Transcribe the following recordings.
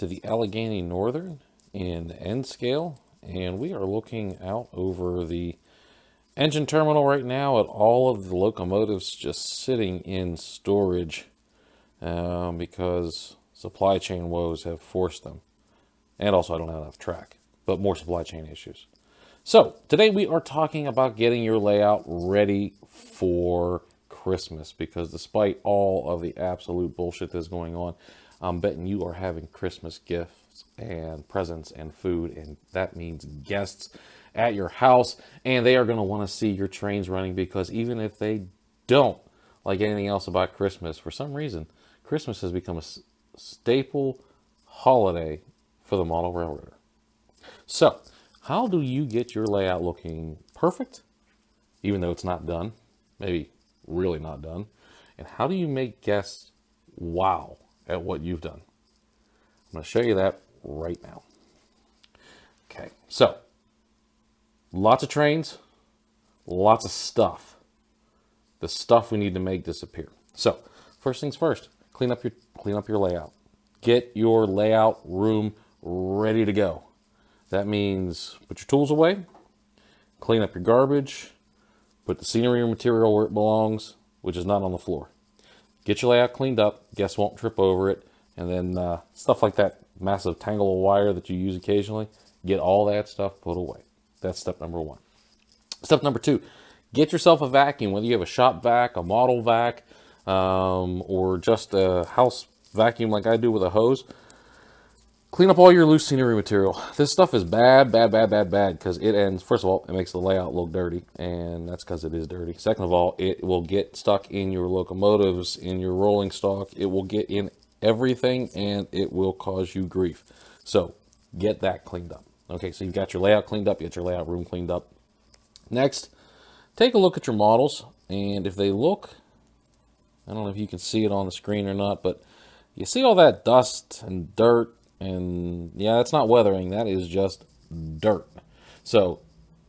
to the Allegheny Northern in N scale, and we are looking out over the engine terminal right now at all of the locomotives just sitting in storage because supply chain woes have forced them. And also, I don't have enough track, but more supply chain issues. So, today we are talking about getting your layout ready for Christmas because despite all of the absolute bullshit that's going on, I'm betting you are having Christmas gifts and presents and food, and that means guests at your house, and they are going to want to see your trains running because even if they don't like anything else about Christmas, for some reason, Christmas has become a staple holiday for the model railroader. So, how do you get your layout looking perfect, even though it's not done, maybe really not done? And how do you make guests wow at what you've done? I'm going to show you that right now. Okay, so lots of trains, lots of stuff. The stuff we need to make disappear. So, first things first, clean up your layout. Get your layout room ready to go. That means put your tools away, clean up your garbage, put the scenery material where it belongs, which is not on the floor. Get your layout cleaned up, guests won't trip over it, and then stuff like that massive tangle of wire that you use occasionally, get all that stuff put away. That's step number one. Step number two, get yourself a vacuum, whether you have a shop vac, a model vac, or just a house vacuum like I do with a hose. Clean up all your loose scenery material. This stuff is bad because it ends. First of all, it makes the layout look dirty, and that's because it is dirty. Second of all, it will get stuck in your locomotives, in your rolling stock. It will get in everything, and it will cause you grief. So get that cleaned up. Okay, so you've got your layout cleaned up, you got your layout room cleaned up. Next, take a look at your models, and if they look, I don't know if you can see it on the screen or not, but you see all that dust and dirt. And yeah, that's not weathering, that is just dirt. So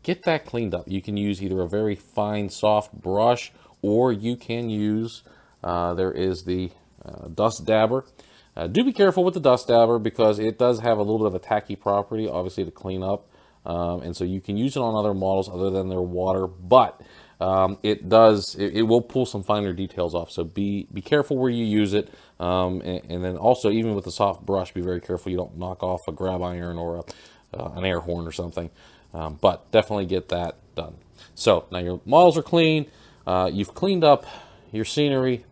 get that cleaned up. You can use either a very fine, soft brush, or you can use, there is the dust dabber. Do be careful with the dust dabber because it does have a little bit of a tacky property, obviously, to clean up. And so you can use it on other models other than their water, but it will pull some finer details off. So be careful where you use it. And then also, even with the soft brush, be very careful you don't knock off a grab iron or an air horn or something. But definitely get that done. So now your models are clean. You've cleaned up your scenery.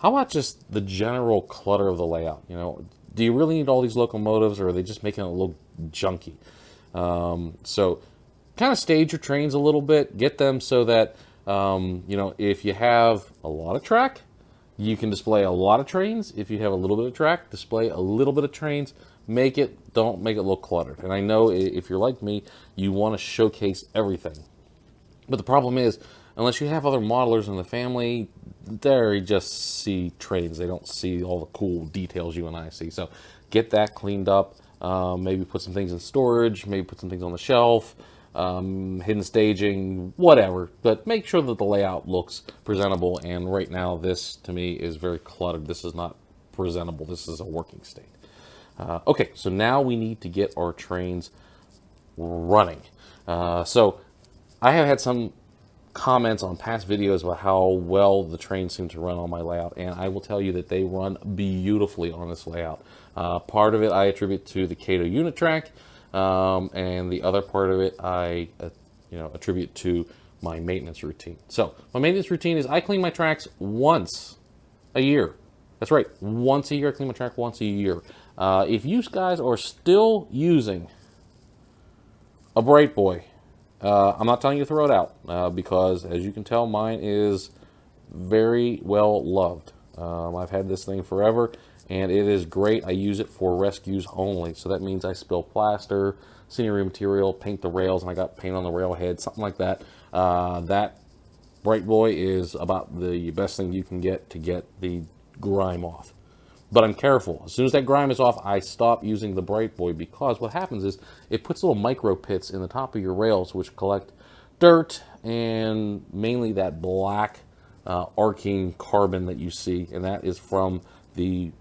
How about just the general clutter of the layout? You know, do you really need all these locomotives, or are they just making it look junky? So kind of stage your trains a little bit. Get them so that if you have a lot of track, you can display a lot of trains. If you have a little bit of track, display a little bit of trains. Don't make it look cluttered. And I know if you're like me, you want to showcase everything. But the problem is, unless you have other modelers in the family, they just see trains. They don't see all the cool details you and I see. So get that cleaned up. Maybe put some things in storage. Maybe put some things on the shelf. Hidden staging, whatever. But make sure that the layout looks presentable. And right now, this to me is very cluttered. This is not presentable. This is a working state. Okay, so now we need to get our trains running. So I have had some comments on past videos about how well the trains seem to run on my layout, and I will tell you that they run beautifully on this layout. Part of it I attribute to the Kato unit track, and the other part of it I attribute to my maintenance routine. So my maintenance routine is I clean my tracks once a year. That's right, once a year. I clean my track once a year. If you guys are still using a Bright Boy, I'm not telling you to throw it out because, as you can tell, mine is very well loved. I've had this thing forever, and it is great. I use it for rescues only. So that means I spill plaster, scenery material, paint the rails, and I got paint on the rail head, something like that. That Bright Boy is about the best thing you can get to get the grime off. But I'm careful. As soon as that grime is off, I stop using the Bright Boy because what happens is it puts little micro pits in the top of your rails which collect dirt and mainly that black arcing carbon that you see, and that is from the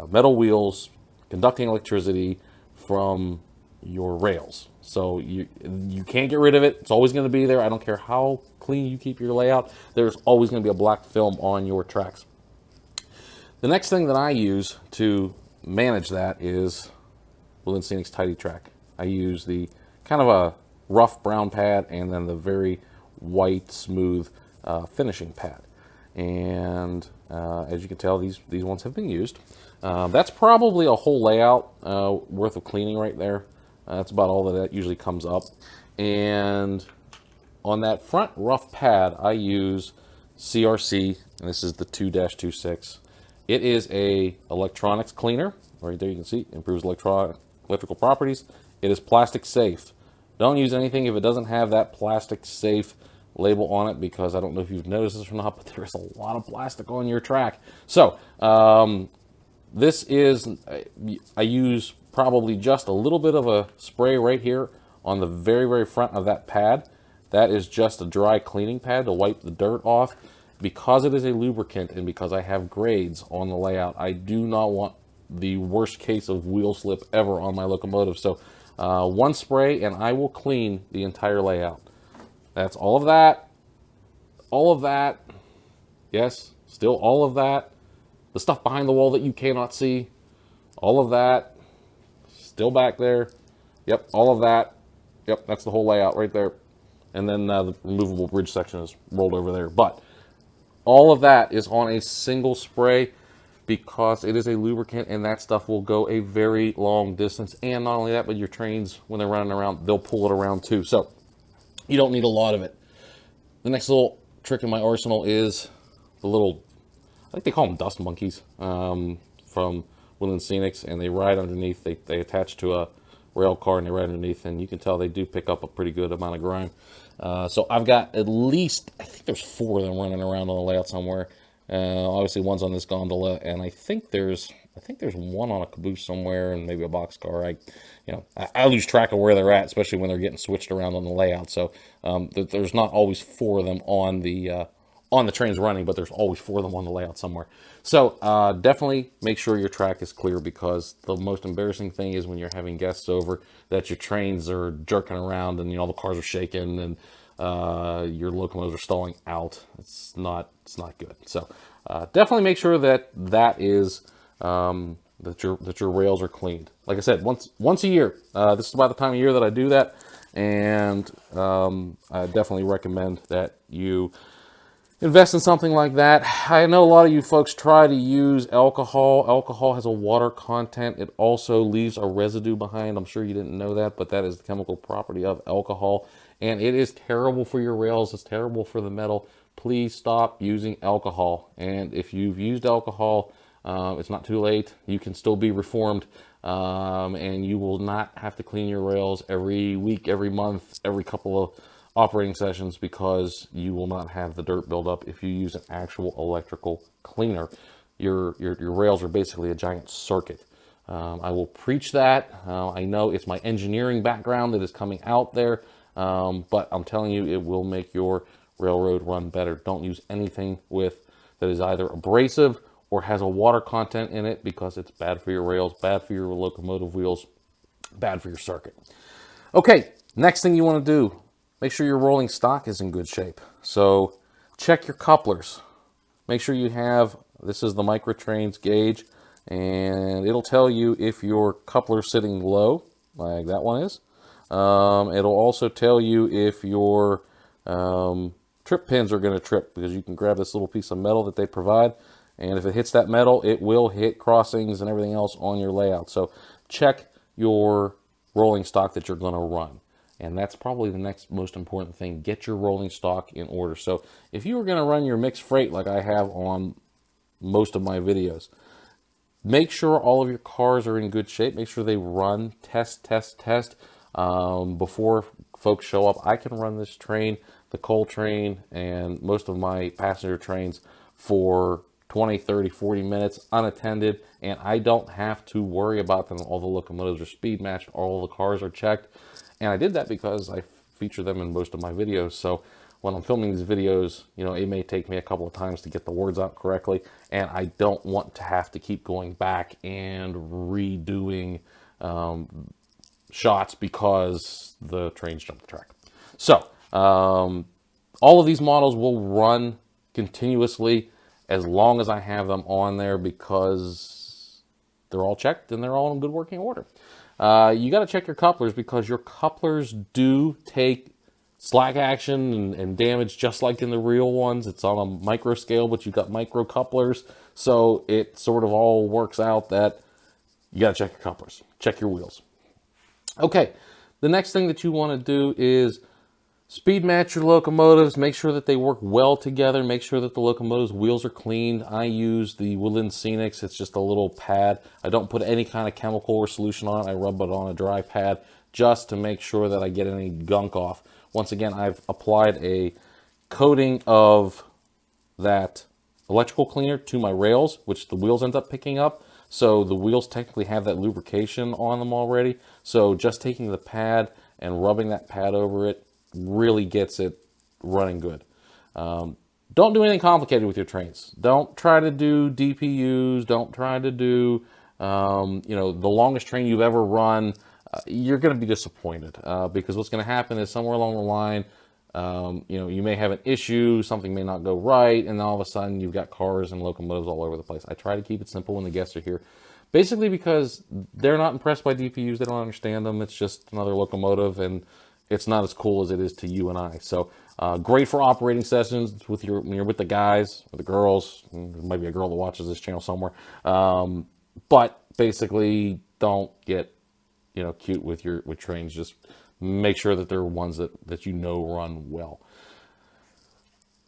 metal wheels conducting electricity from your rails. So you can't get rid of it. It's always going to be there. I don't care how clean you keep your layout. There's always going to be a black film on your tracks. The next thing that I use to manage that is Woodland Scenics Tidy Track. I use the kind of a rough brown pad and then the very white, smooth finishing pad. And as you can tell, these ones have been used. That's probably a whole layout worth of cleaning right there. That's about all that usually comes up. And on that front rough pad, I use CRC, and this is the 2-26. It is a electronics cleaner. Right there you can see, improves electrical properties. It is plastic safe. Don't use anything if it doesn't have that plastic safe label on it, because I don't know if you've noticed this or not, but there's a lot of plastic on your track. So this is, I use probably just a little bit of a spray right here on the very, very front of that pad. That is just a dry cleaning pad to wipe the dirt off. Because it is a lubricant and because I have grades on the layout, I do not want the worst case of wheel slip ever on my locomotive. So one spray and I will clean the entire layout. That's all of that. All of that. Yes, still all of that. The stuff behind the wall that you cannot see. All of that. Still back there. Yep, all of that. Yep, that's the whole layout right there. And then the removable bridge section is rolled over there. But all of that is on a single spray because it is a lubricant and that stuff will go a very long distance. And not only that, but your trains, when they're running around, they'll pull it around too. So you don't need a lot of it. The next little trick in my arsenal is the little, I think they call them dust monkeys, from Woodland Scenics, and they ride underneath. They attach to a rail car and they ride underneath, and you can tell they do pick up a pretty good amount of grime. So I've got at least, I think there's 4 of them running around on the layout somewhere. Obviously one's on this gondola, and I think there's one on a caboose somewhere, and maybe a boxcar. I lose track of where they're at, especially when they're getting switched around on the layout. So there's not always 4 of them on the trains running, but there's always 4 of them on the layout somewhere. So definitely make sure your track is clear, because the most embarrassing thing is when you're having guests over that your trains are jerking around and the cars are shaking and your locomotives are stalling out. It's not good. So definitely make sure that is that your rails are cleaned. Like I said, once a year. This is about the time of year that I do that, and I definitely recommend that you invest in something like that. I know a lot of you folks try to use alcohol. Alcohol has a water content. It also leaves a residue behind. I'm sure you didn't know that, but that is the chemical property of alcohol. And it is terrible for your rails. It's terrible for the metal. Please stop using alcohol. And if you've used alcohol, it's not too late. You can still be reformed. And you will not have to clean your rails every week, every month, every couple of operating sessions, because you will not have the dirt buildup if you use an actual electrical cleaner. Your rails are basically a giant circuit. I will preach that. I know it's my engineering background that is coming out there, but I'm telling you, it will make your railroad run better. Don't use anything that is either abrasive or has a water content in it, because it's bad for your rails, bad for your locomotive wheels, bad for your circuit. Okay, next thing you want to do, make sure your rolling stock is in good shape. So check your couplers. Make sure you have, this is the Microtrains gauge, and it'll tell you if your coupler's sitting low, like that one is. It'll also tell you if your trip pins are going to trip, because you can grab this little piece of metal that they provide, and if it hits that metal, it will hit crossings and everything else on your layout. So check your rolling stock that you're going to run. And that's probably the next most important thing. Get your rolling stock in order. So if you were going to run your mixed freight like I have on most of my videos, make sure all of your cars are in good shape. Make sure they run, test, before folks show up. I can run this train, the coal train, and most of my passenger trains for 20, 30, 40 minutes unattended, and I don't have to worry about them. All the locomotives are speed matched, all the cars are checked. And I did that because I feature them in most of my videos. So when I'm filming these videos, you know, it may take me a couple of times to get the words out correctly, and I don't want to have to keep going back and redoing shots because the trains jumped the track. So, all of these models will run continuously as long as I have them on there because they're all checked and they're all in good working order. You got to check your couplers because your couplers do take slack action and damage just like in the real ones. It's on a micro scale, but you've got micro couplers. So it sort of all works out that you got to check your couplers, check your wheels. Okay, the next thing that you want to do is speed match your locomotives. Make sure that they work well together. Make sure that the locomotive's wheels are clean. I use the Woodland Scenics. It's just a little pad. I don't put any kind of chemical or solution on it. I rub it on a dry pad just to make sure that I get any gunk off. Once again, I've applied a coating of that electrical cleaner to my rails, which the wheels end up picking up. So the wheels technically have that lubrication on them already. So just taking the pad and rubbing that pad over it really gets it running good. Don't do anything complicated with your trains. Don't try to do DPUs. Don't try to do, you know, the longest train you've ever run. You're going to be disappointed because what's going to happen is somewhere along the line, you know, you may have an issue, something may not go right, and all of a sudden you've got cars and locomotives all over the place. I try to keep it simple when the guests are here, basically because they're not impressed by DPUs. They don't understand them. It's just another locomotive, and it's not as cool as it is to you and I. So great for operating sessions with when you're with the guys or the girls. There might be a girl that watches this channel somewhere. But basically, don't get, you know, cute with trains. Just make sure that they're ones that you know run well.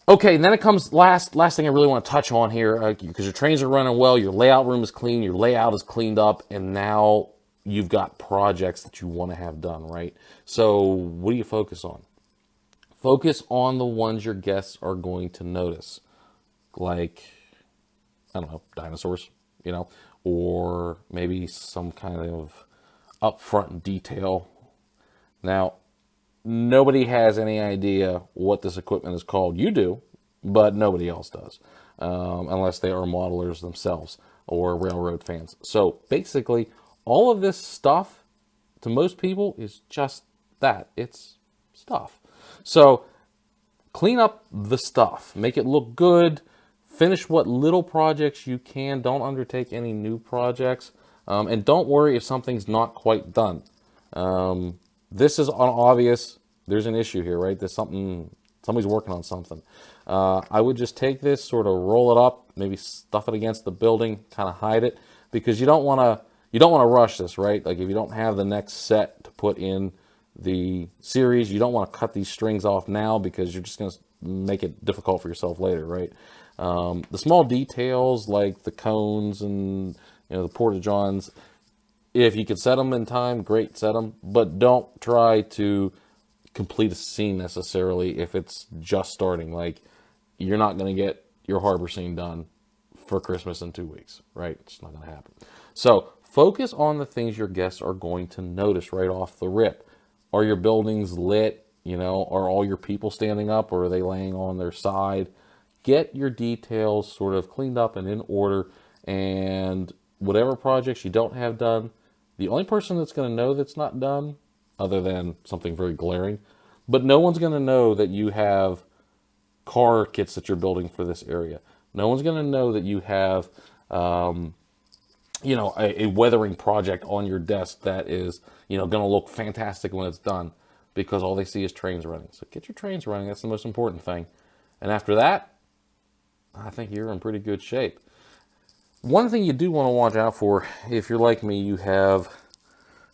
Okay, and then it comes last thing I really want to touch on here, because your trains are running well, your layout room is clean, your layout is cleaned up, and now you've got projects that you want to have done, right? So what do you focus on? Focus on the ones your guests are going to notice, like, I don't know, dinosaurs, you know, or maybe some kind of upfront detail. Now, nobody has any idea what this equipment is called. You do, but nobody else does, unless they are modelers themselves or railroad fans. So basically, all of this stuff, to most people, is just that. It's stuff. So clean up the stuff. Make it look good. Finish what little projects you can. Don't undertake any new projects. And don't worry if something's not quite done. This is obvious. There's an issue here, right? There's somebody's working on something. I would just take this, sort of roll it up, maybe stuff it against the building, kind of hide it, because you don't want to rush this, right? Like if you don't have the next set to put in the series, you don't want to cut these strings off now because you're just going to make it difficult for yourself later, right? The small details like the cones and, you know, the porta-johns, if you could set them in time, great, set them, but don't try to complete a scene necessarily if it's just starting. Like, you're not going to get your harbor scene done for Christmas in 2 weeks, right? It's not going to happen. So focus on the things your guests are going to notice right off the rip. Are your buildings lit? You know, are all your people standing up, or are they laying on their side? Get your details sort of cleaned up and in order, and whatever projects you don't have done, the only person that's going to know that's not done, other than something very glaring, but no one's going to know that you have car kits that you're building for this area. No one's going to know that you have, you know, a weathering project on your desk that is, you know, going to look fantastic when it's done, because all they see is trains running. So get your trains running. That's the most important thing. And after that, I think you're in pretty good shape. One thing you do want to watch out for, if you're like me, you have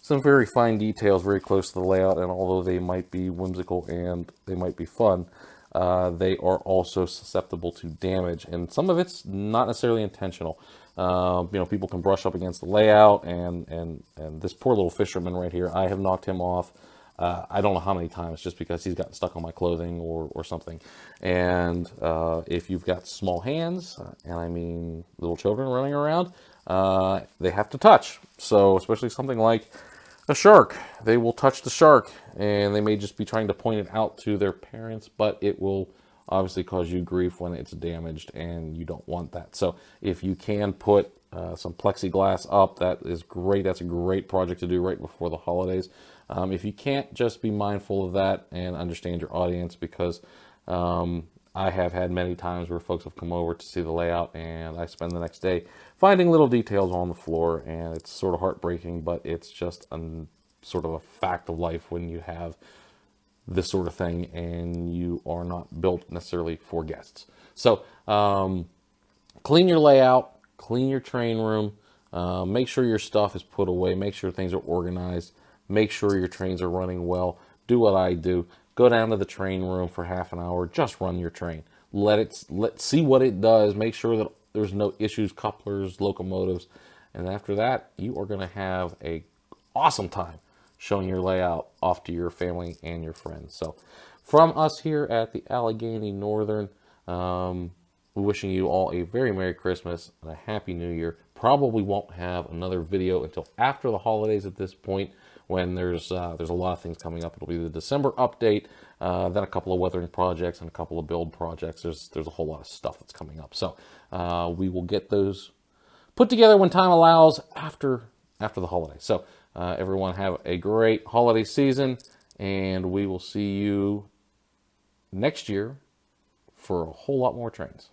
some very fine details very close to the layout, and although they might be whimsical and they might be fun, they are also susceptible to damage, and some of it's not necessarily intentional. You know, people can brush up against the layout, and this poor little fisherman right here, I have knocked him off. I don't know how many times, just because he's gotten stuck on my clothing or something. And if you've got small hands, and I mean little children running around, they have to touch. So especially something like A shark. They will touch the shark, and they may just be trying to point it out to their parents, but it will obviously cause you grief when it's damaged, and you don't want that. So if you can put some plexiglass up, that is great. That's a great project to do right before the holidays. If you can't, just be mindful of that and understand your audience, because I have had many times where folks have come over to see the layout, and I spend the next day finding little details on the floor, and it's sort of heartbreaking, but it's just sort of a fact of life when you have this sort of thing and you are not built necessarily for guests. So clean your layout, clean your train room, make sure your stuff is put away, make sure things are organized, make sure your trains are running well. Do what I do. Go down to the train room for half an hour, just run your train. Let see what it does, make sure that there's no issues, couplers, locomotives, and after that, you are going to have a awesome time showing your layout off to your family and your friends. So from us here at the Allegheny Northern, we're wishing you all a very Merry Christmas and a Happy New Year. Probably won't have another video until after the holidays at this point, when there's a lot of things coming up. It'll be the December update, then a couple of weathering projects and a couple of build projects. There's a whole lot of stuff that's coming up. So we will get those put together when time allows after the holidays. So everyone have a great holiday season, and we will see you next year for a whole lot more trains.